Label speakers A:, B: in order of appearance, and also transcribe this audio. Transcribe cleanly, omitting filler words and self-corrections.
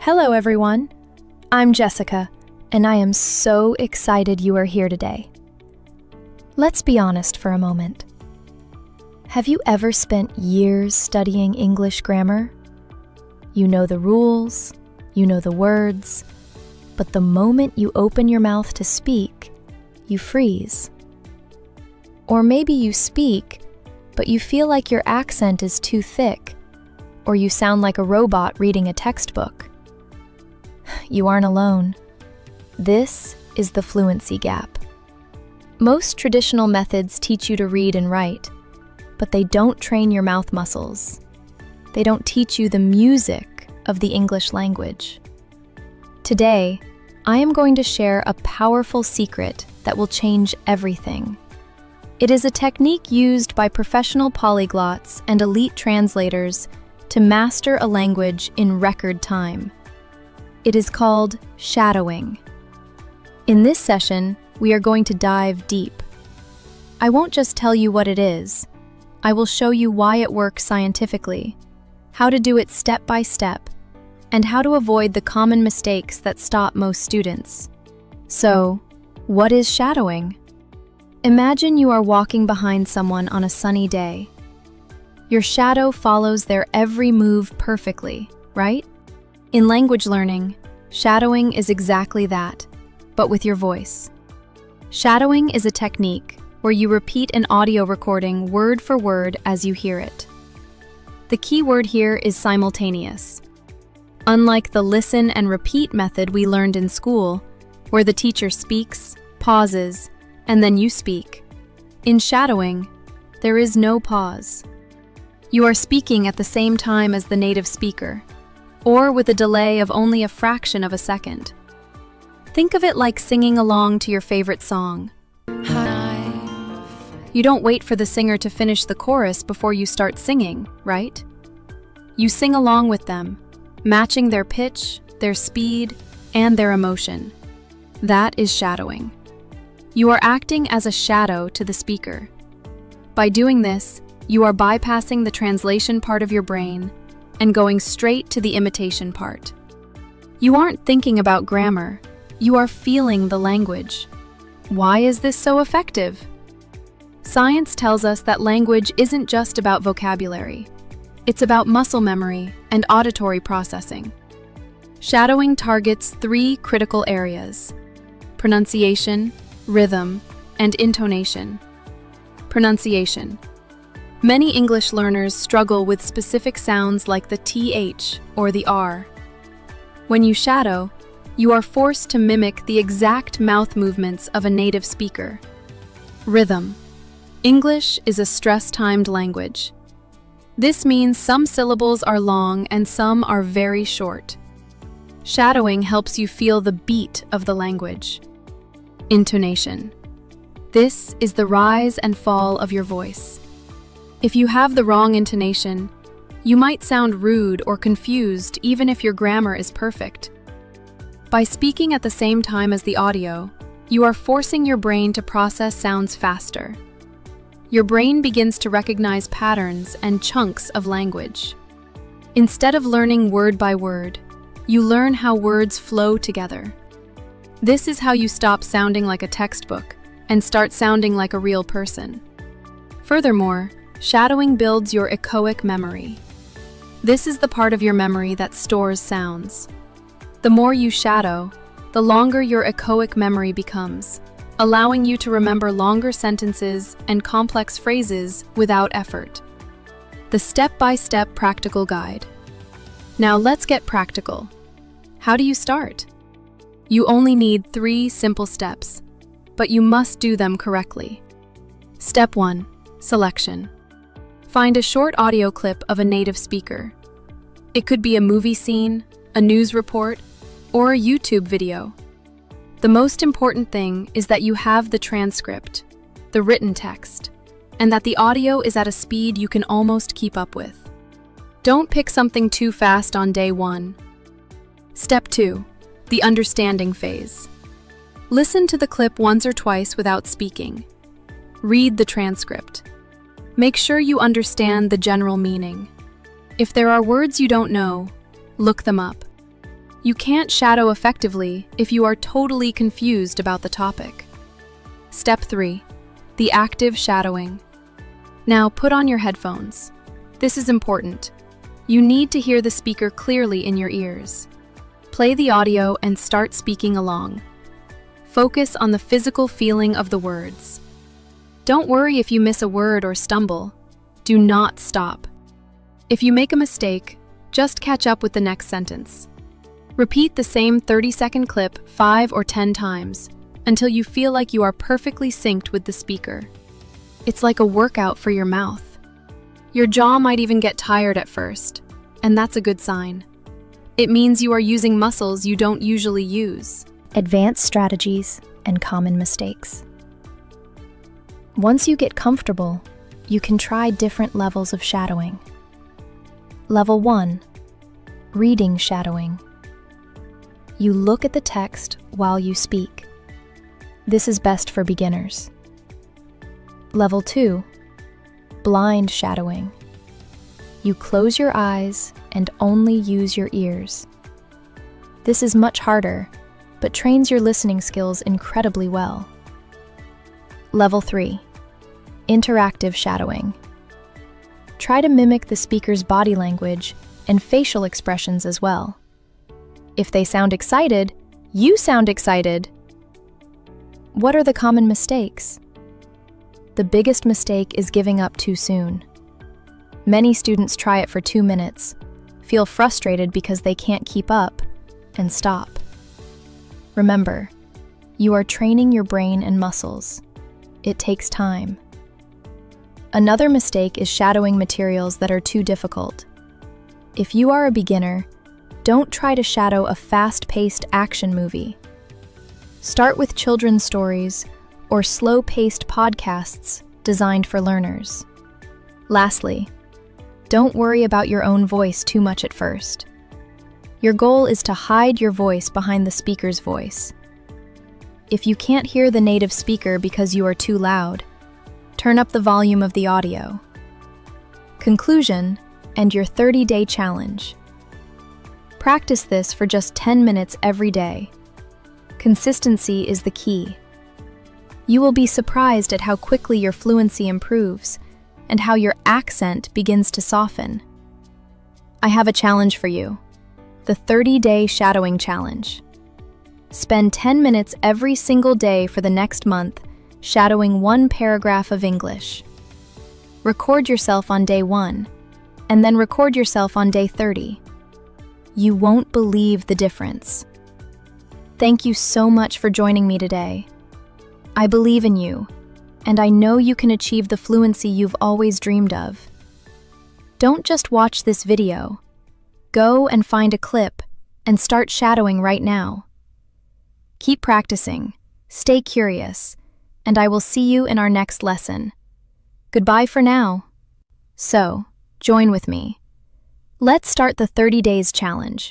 A: Hello everyone, I'm Jessica, and I am so excited you are here today. Let's be honest for a moment. Have you ever spent years studying English grammar? You know the rules, you know the words, but the moment you open your mouth to speak, you freeze. Or maybe you speak, but you feel like your accent is too thick, or you sound like a robot reading a textbook. You aren't alone. This is the fluency gap. Most traditional methods teach you to read and write, but they don't train your mouth muscles. They don't teach you the music of the English language. Today, I am going to share a powerful secret that will change everything. It is a technique used by professional polyglots and elite translators to master a language in record time. It is called shadowing. In this session, we are going to dive deep. I won't just tell you what it is. I will show you why it works scientifically, how to do it step by step, and how to avoid the common mistakes that stop most students. So, what is shadowing? Imagine you are walking behind someone on a sunny day. Your shadow follows their every move perfectly, right? In language learning, shadowing is exactly that, but with your voice. Shadowing is a technique where you repeat an audio recording word for word as you hear it. The key word here is simultaneous. Unlike the listen and repeat method we learned in school, where the teacher speaks, pauses, and then you speak, in shadowing, there is no pause. You are speaking at the same time as the native speaker, or with a delay of only a fraction of a second. Think of it like singing along to your favorite song. You don't wait for the singer to finish the chorus before you start singing, right? You sing along with them, matching their pitch, their speed, and their emotion. That is shadowing. You are acting as a shadow to the speaker. By doing this, you are bypassing the translation part of your brain and going straight to the imitation part. You aren't thinking about grammar, you are feeling the language. Why is this so effective? Science tells us that language isn't just about vocabulary. It's about muscle memory and auditory processing. Shadowing targets 3 critical areas: pronunciation, rhythm, and intonation. Pronunciation. Many English learners struggle with specific sounds like the TH or the R. When you shadow, you are forced to mimic the exact mouth movements of a native speaker. Rhythm. English is a stress-timed language. This means some syllables are long and some are very short. Shadowing helps you feel the beat of the language. Intonation. This is the rise and fall of your voice. If you have the wrong intonation, you might sound rude or confused even if your grammar is perfect. By speaking at the same time as the audio, you are forcing your brain to process sounds faster. Your brain begins to recognize patterns and chunks of language. Instead of learning word by word, you learn how words flow together. This is how you stop sounding like a textbook and start sounding like a real person. Furthermore, shadowing builds your echoic memory. This is the part of your memory that stores sounds. The more you shadow, the longer your echoic memory becomes, allowing you to remember longer sentences and complex phrases without effort. The step-by-step practical guide. Now let's get practical. How do you start? You only need 3 simple steps, but you must do them correctly. Step 1. Selection. Find a short audio clip of a native speaker. It could be a movie scene, a news report, or a YouTube video. The most important thing is that you have the transcript, the written text, and that the audio is at a speed you can almost keep up with. Don't pick something too fast on day 1. Step 2. The understanding phase. Listen to the clip once or twice without speaking. Read the transcript. Make sure you understand the general meaning. If there are words you don't know, look them up. You can't shadow effectively if you are totally confused about the topic. Step 3. The active shadowing. Now put on your headphones. This is important. You need to hear the speaker clearly in your ears. Play the audio and start speaking along. Focus on the physical feeling of the words. Don't worry if you miss a word or stumble. Do not stop. If you make a mistake, just catch up with the next sentence. Repeat the same 30-second clip 5 or 10 times until you feel like you are perfectly synced with the speaker. It's like a workout for your mouth. Your jaw might even get tired at first, and that's a good sign. It means you are using muscles you don't usually use.
B: Advanced strategies and common mistakes. Once you get comfortable, you can try different levels of shadowing. Level 1. Reading shadowing. You look at the text while you speak. This is best for beginners. Level 2. Blind shadowing. You close your eyes and only use your ears. This is much harder, but trains your listening skills incredibly well. Level 3. Interactive shadowing. Try to mimic the speaker's body language and facial expressions as well. If they sound excited, you sound excited. What are the common mistakes? The biggest mistake is giving up too soon. Many students try it for 2 minutes, feel frustrated because they can't keep up, and stop. Remember, you are training your brain and muscles. It takes time. Another mistake is shadowing materials that are too difficult. If you are a beginner, don't try to shadow a fast-paced action movie. Start with children's stories or slow-paced podcasts designed for learners. Lastly, don't worry about your own voice too much at first. Your goal is to hide your voice behind the speaker's voice. If you can't hear the native speaker because you are too loud, turn up the volume of the audio. Conclusion and your 30-day challenge. Practice this for just 10 minutes every day. Consistency is the key. You will be surprised at how quickly your fluency improves and how your accent begins to soften. I have a challenge for you. The 30-day shadowing challenge. Spend 10 minutes every single day for the next month shadowing one paragraph of English. Record yourself on day 1, and then record yourself on day 30. You won't believe the difference. Thank you so much for joining me today. I believe in you, and I know you can achieve the fluency you've always dreamed of. Don't just watch this video. Go and find a clip and start shadowing right now. Keep practicing, stay curious, and I will see you in our next lesson. Goodbye for now. So, join with me. Let's start the 30 days challenge.